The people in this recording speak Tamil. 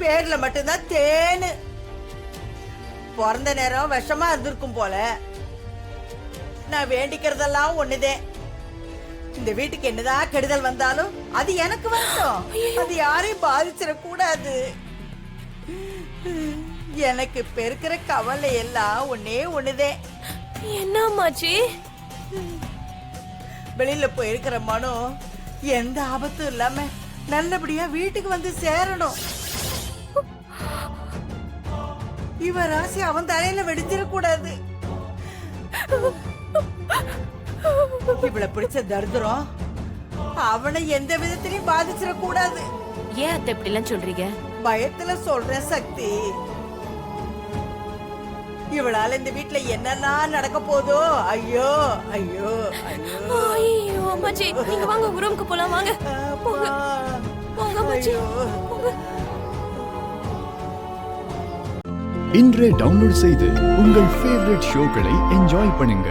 பேர்ல மட்டும்தான் தேனு. பிறந்த நேரம் விஷமா இருந்திருக்கும் போல. நான் வேண்டிக்கிறதெல்லாம் ஒண்ணுதே, இந்த வீட்டுக்கு என்னதான் கெடுதல் வந்தாலும் அது எனக்கு வரட்டும். அது யாரையும் பாதிச்சிடக்கூடாது. எனக்கு இப்ப இருக்கிற கவலை எல்லாம் ஒன்னே ஒண்ணுதே. என்னம்மாச்சி? வெளியில போயிருக்கிற மனு எந்த ஆபத்தும் இல்லாம நல்லபடியா வீட்டுக்கு வந்து சேரணும். இவ ராசி அவன் தலையில வெடிச்சிடக்கூடாது. இவளை பிடிச்ச தரித்திரம் அவனை எந்த விதத்திலையும் பாதிச்சிடக்கூடாது. ஏன் அத்தை இப்படி எல்லாம் சொல்றீங்க? பயத்துல சொல்றேன் சக்தி. இவளால இந்த வீட்டுல என்னெல்லாம் நடக்க போதோ. ஐயோ ஐயோ ஐயோ ஐயோ அம்மாச்சி, நீங்க வாங்க ரூமுக்கு போலாம். வாங்க போங்க போங்க அம்மாச்சி. இன்றே டவுன்லோட் செய்து உங்கள் ஃபேவரட் ஷோக்களை என்ஜாய் பண்ணுங்க.